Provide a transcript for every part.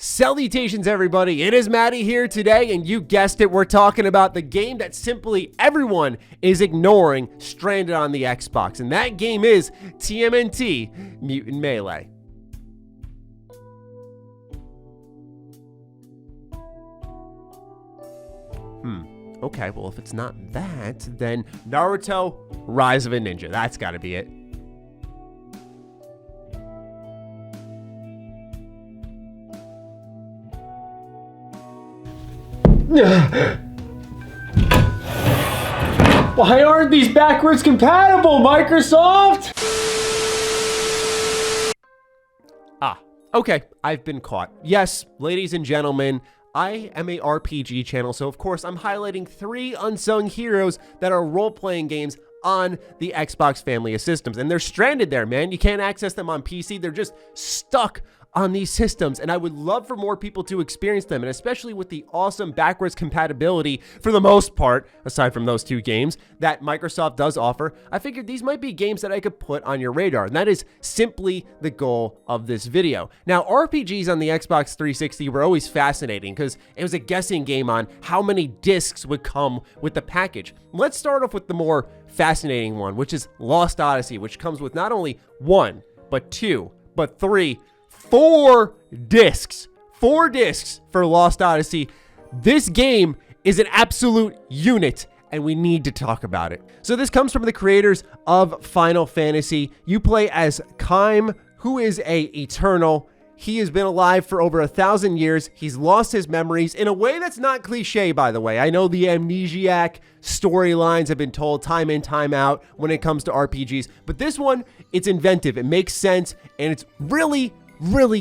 Salutations, everybody. It is Matty here today, and you guessed it, we're talking about the game that simply everyone is ignoring, stranded on the Xbox, and that game is TMNT Mutant Melee. Okay, well, if it's not that, then Naruto Rise of a Ninja. That's gotta be it. Why aren't these backwards compatible, Microsoft? Okay, I've been caught. Yes, ladies and gentlemen, I am a RPG channel, so of course I'm highlighting 3 unsung heroes that are role-playing games on the Xbox family of systems. And they're stranded there, man. You can't access them on PC. They're just stuck on these systems, and I would love for more people to experience them, and especially with the awesome backwards compatibility, for the most part, aside from those 2 games, that Microsoft does offer, I figured these might be games that I could put on your radar, and that is simply the goal of this video. Now, RPGs on the Xbox 360 were always fascinating, because it was a guessing game on how many discs would come with the package. Let's start off with the more fascinating one, which is Lost Odyssey, which comes with not only 1, but 2, but 3, 4 discs. 4 discs for Lost Odyssey. This game is an absolute unit, and we need to talk about it. So this comes from the creators of Final Fantasy. You play as Kaim, who is a eternal. He has been alive for over 1,000 years. He's lost his memories in a way that's not cliche, by the way. I know the amnesiac storylines have been told time in, time out when it comes to RPGs, but this one, it's inventive, it makes sense, and it's really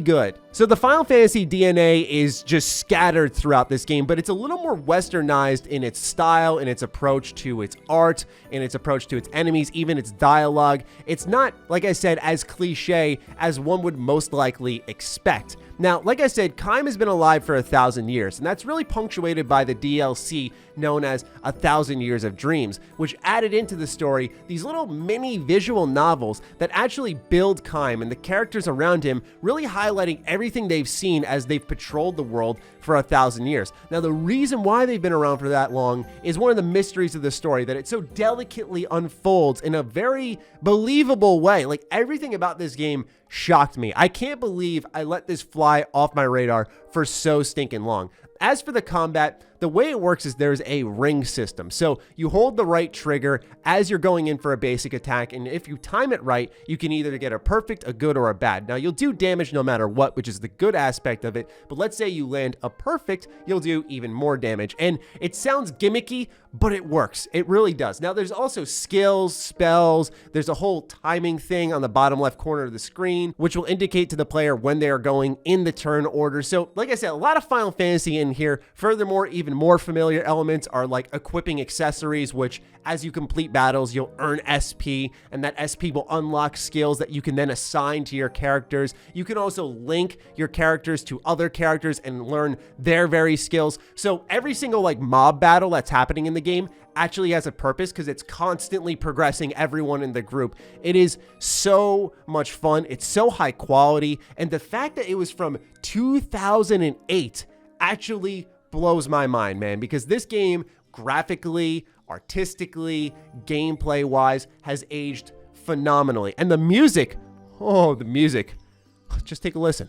good. So the Final Fantasy DNA is just scattered throughout this game, but it's a little more westernized in its style, in its approach to its art, in its approach to its enemies, even its dialogue. It's not, like I said, as cliche as one would most likely expect. Now, like I said, Kaim has been alive for 1,000 years, and that's really punctuated by the DLC known as 1,000 Years of Dreams, which added into the story these little mini visual novels that actually build Kaim and the characters around him, really highlighting everything they've seen as they've patrolled the world for 1,000 years. Now, the reason why they've been around for that long is one of the mysteries of the story, that it so delicately unfolds in a very believable way. Like, everything about this game shocked me. I can't believe I let this fly off my radar for so stinking long. As for the combat, the way it works is there's a ring system. So you hold the right trigger as you're going in for a basic attack, and if you time it right, you can either get a perfect, a good, or a bad. Now, you'll do damage no matter what, which is the good aspect of it, but let's say you land a perfect, you'll do even more damage. And it sounds gimmicky, but it works. It really does. Now, there's also skills, spells, there's a whole timing thing on the bottom left corner of the screen, which will indicate to the player when they are going in the turn order. So, like I said, a lot of Final Fantasy in here. Furthermore, even more familiar elements are like equipping accessories, which as you complete battles, you'll earn SP, and that SP will unlock skills that you can then assign to your characters. You can also link your characters to other characters and learn their very skills. So every single like mob battle that's happening in the game actually has a purpose, because it's constantly progressing everyone in the group. It is so much fun. It's so high quality, and the fact that it was from 2008 actually blows my mind, man, because this game graphically, artistically, gameplay wise has aged phenomenally. And the music, oh, the music, just take a listen.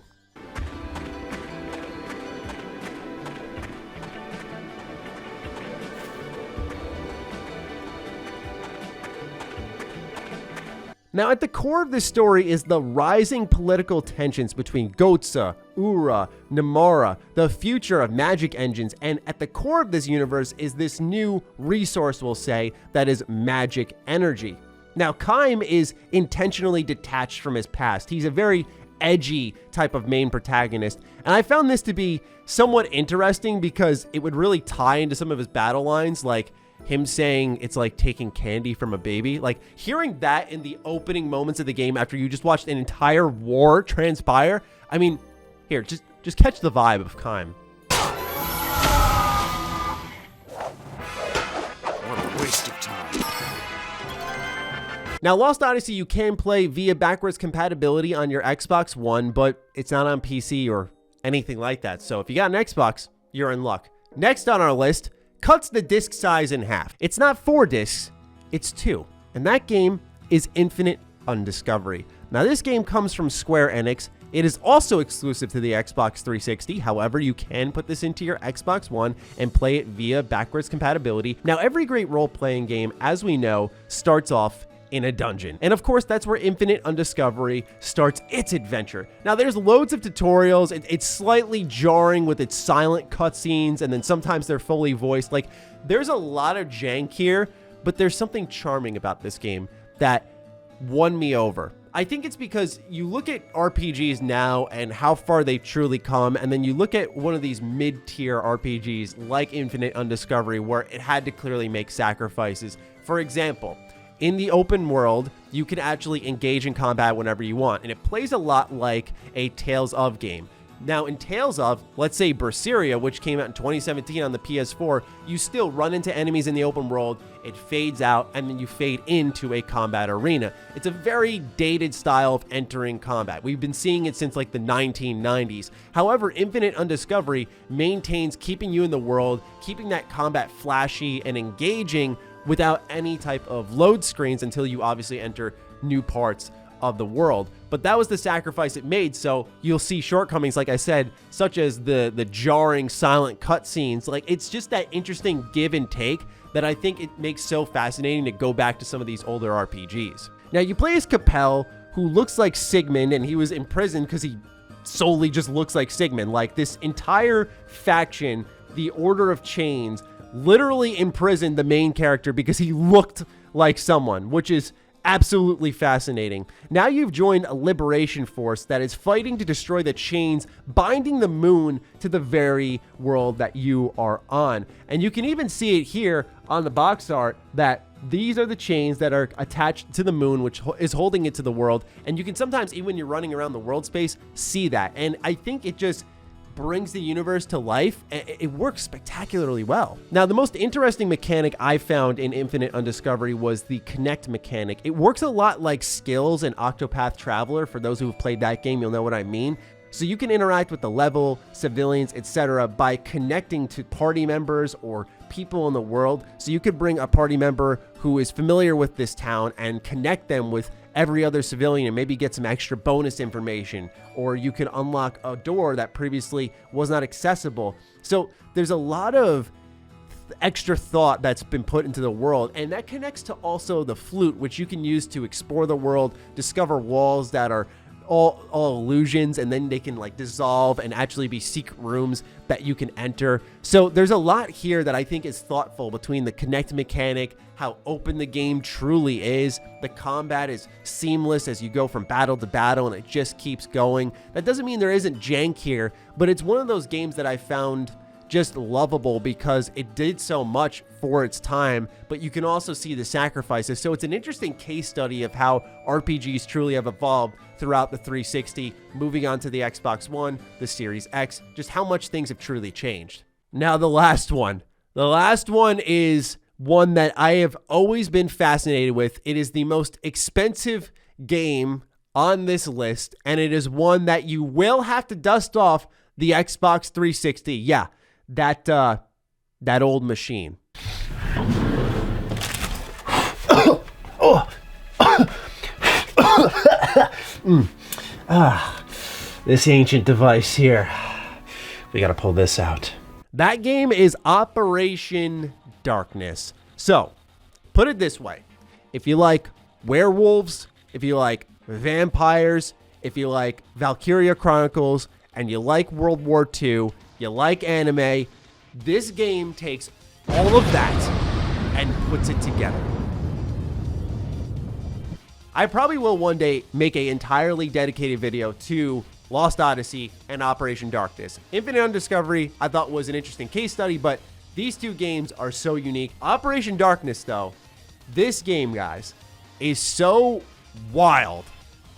Now, at the core of this story is the rising political tensions between Gotsa, Ura, Namara, the future of magic engines, and at the core of this universe is this new resource, we'll say, that is magic energy. Now, Kaim is intentionally detached from his past. He's a very edgy type of main protagonist, and I found this to be somewhat interesting because it would really tie into some of his battle lines, like him saying it's like taking candy from a baby. Like, hearing that in the opening moments of the game after you just watched an entire war transpire, I mean, here, just catch the vibe of Kaim. What a waste of time. Now, Lost Odyssey you can play via backwards compatibility on your Xbox One, but it's not on PC or anything like that. So if you got an Xbox, you're in luck. Next on our list, cuts the disc size in half. It's not 4 discs, it's 2. And that game is Infinite Undiscovery. Now this game comes from Square Enix. It is also exclusive to the Xbox 360. However, you can put this into your Xbox One and play it via backwards compatibility. Now, every great role-playing game, as we know, starts off in a dungeon. And of course, that's where Infinite Undiscovery starts its adventure. Now, there's loads of tutorials. It's slightly jarring with its silent cutscenes, and then sometimes they're fully voiced. Like, there's a lot of jank here, but there's something charming about this game that won me over. I think it's because you look at RPGs now and how far they've truly come, and then you look at one of these mid-tier RPGs like Infinite Undiscovery where it had to clearly make sacrifices. For example, in the open world, you can actually engage in combat whenever you want, and it plays a lot like a Tales of game. Now, in Tales of, let's say Berseria, which came out in 2017 on the PS4, you still run into enemies in the open world, it fades out, and then you fade into a combat arena. It's a very dated style of entering combat. We've been seeing it since like the 1990s. However, Infinite Undiscovery maintains keeping you in the world, keeping that combat flashy and engaging without any type of load screens until you obviously enter new parts of the world. But that was the sacrifice it made, so you'll see shortcomings, like I said, such as the jarring silent cutscenes. Like, it's just that interesting give and take that I think it makes so fascinating to go back to some of these older RPGs. Now, you play as Capel, who looks like Sigmund, and he was imprisoned because he solely just looks like Sigmund. Like, this entire faction, the Order of Chains, literally imprisoned the main character because he looked like someone, which is absolutely fascinating. Now you've joined a liberation force that is fighting to destroy the chains binding the moon to the very world that you are on. And you can even see it here on the box art that these are the chains that are attached to the moon, which is holding it to the world. And you can sometimes, even when you're running around the world space, see that. And I think it just brings the universe to life. It works spectacularly well. Now, the most interesting mechanic I found in Infinite Undiscovery was the connect mechanic. It works a lot like Skills and Octopath Traveler. For those who have played that game, you'll know what I mean. So you can interact with the level, civilians, etc. by connecting to party members or people in the world. So you could bring a party member who is familiar with this town and connect them with every other civilian and maybe get some extra bonus information, or you could unlock a door that previously was not accessible. So there's a lot of extra thought that's been put into the world, and that connects to also the flute, which you can use to explore the world, discover walls that are all illusions, and then they can like dissolve and actually be secret rooms that you can enter. So there's a lot here that I think is thoughtful between the connect mechanic, how open the game truly is. The combat is seamless as you go from battle to battle, and it just keeps going. That doesn't mean there isn't jank here, but it's one of those games that I found just lovable because it did so much for its time, but you can also see the sacrifices. So it's an interesting case study of how RPGs truly have evolved throughout the 360, moving on to the Xbox One, the Series X, just how much things have truly changed. Now, the last one is one that I have always been fascinated with. It is the most expensive game on this list, and it is one that you will have to dust off the Xbox 360. Yeah, that old machine. This ancient device here. We gotta pull this out. That game is Operation Darkness. So, put it this way. If you like werewolves, if you like vampires, if you like Valkyria Chronicles, and you like World War II, you like anime, this game takes all of that and puts it together. I probably will one day make an entirely dedicated video to Lost Odyssey and Operation Darkness. Infinite Undiscovery, I thought was an interesting case study, but these two games are so unique. Operation Darkness, though, this game, guys, is so wild.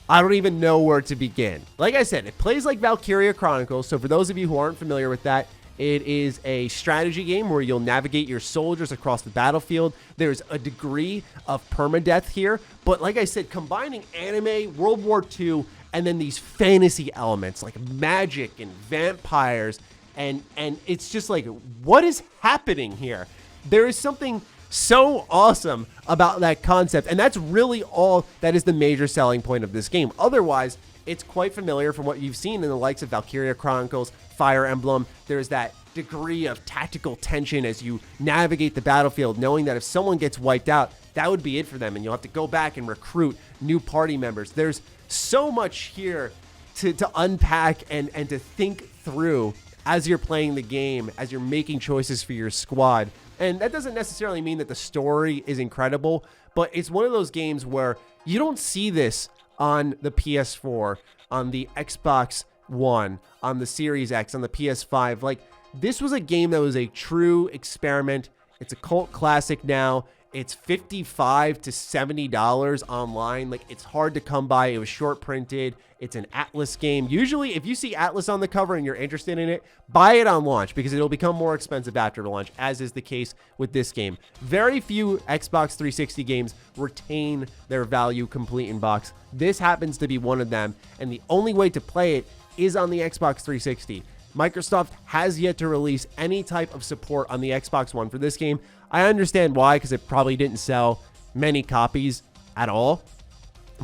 I don't even know where to begin. Like I said, it plays like Valkyria Chronicles, so for those of you who aren't familiar with that, it is a strategy game where you'll navigate your soldiers across the battlefield. There's a degree of permadeath here, but like I said, combining anime, World War II, and then these fantasy elements like magic and vampires, and it's just like, what is happening here? There is something so awesome about that concept, and that's really all that is the major selling point of this game. Otherwise, it's quite familiar from what you've seen in the likes of Valkyria Chronicles, Fire Emblem. There's that degree of tactical tension as you navigate the battlefield, knowing that if someone gets wiped out, that would be it for them, and you'll have to go back and recruit new party members. There's so much here to unpack and to think through as you're playing the game, as you're making choices for your squad. And that doesn't necessarily mean that the story is incredible, but it's one of those games where you don't see this on the PS4, on the Xbox One, on the Series X, on the PS5. Like, this was a game that was a true experiment. It's a cult classic now. It's $55 to $70 online. Like, it's hard to come by. It was short printed. It's an Atlas game. Usually, if you see Atlas on the cover and you're interested in it, buy it on launch because it'll become more expensive after launch, as is the case with this game. Very few Xbox 360 games retain their value complete in box. This happens to be one of them, and the only way to play it is on the Xbox 360. Microsoft has yet to release any type of support on the Xbox One for this game. I understand why, because it probably didn't sell many copies at all.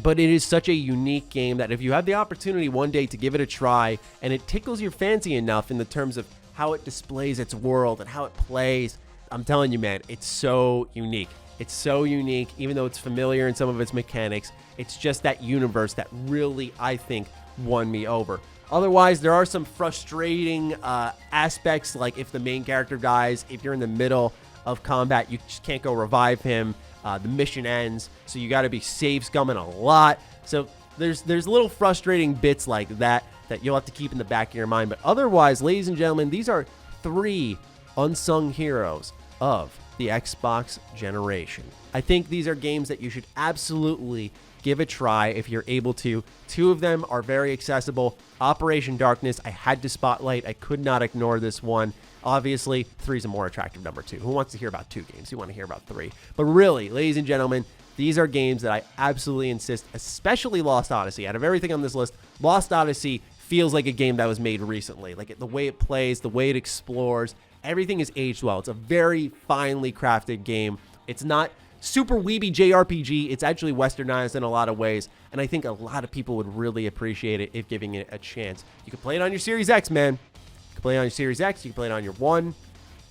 But it is such a unique game that if you have the opportunity one day to give it a try and it tickles your fancy enough in the terms of how it displays its world and how it plays, I'm telling you, man, it's so unique. It's so unique, even though it's familiar in some of its mechanics. It's just that universe that really, I think, won me over. Otherwise, there are some frustrating aspects, like if the main character dies, if you're in the middle of combat, you just can't go revive him. The mission ends, so you got to be save scumming a lot. So there's little frustrating bits like that you'll have to keep in the back of your mind. But otherwise, ladies and gentlemen, these are 3 unsung heroes of the Xbox generation. I think these are games that you should absolutely give a try if you're able to. 2 of them are very accessible. Operation Darkness, I had to spotlight. I could not ignore this one. Obviously, 3 is a more attractive number 2. Who wants to hear about 2 games? You want to hear about 3. But really, ladies and gentlemen, these are games that I absolutely insist, especially Lost Odyssey. Out of everything on this list, Lost Odyssey feels like a game that was made recently. Like the way it plays, the way it explores, everything is aged well. It's a very finely crafted game. It's not super weeby JRPG. It's actually westernized in a lot of ways, and I think a lot of people would really appreciate it if giving it a chance. You can play it on your Series X, man. You can play it on your Series X. You can play it on your One.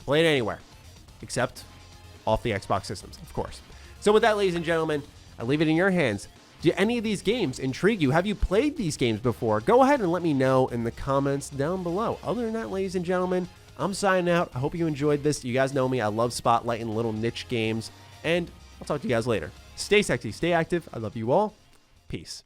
Play it anywhere, except off the Xbox systems, of course. So with that, ladies and gentlemen, I leave it in your hands. Do any of these games intrigue you? Have you played these games before? Go ahead and let me know in the comments down below. Other than that, ladies and gentlemen, I'm signing out. I hope you enjoyed this. You guys know me. I love spotlighting little niche games, and I'll talk to you guys later. Stay sexy, stay active. I love you all. Peace.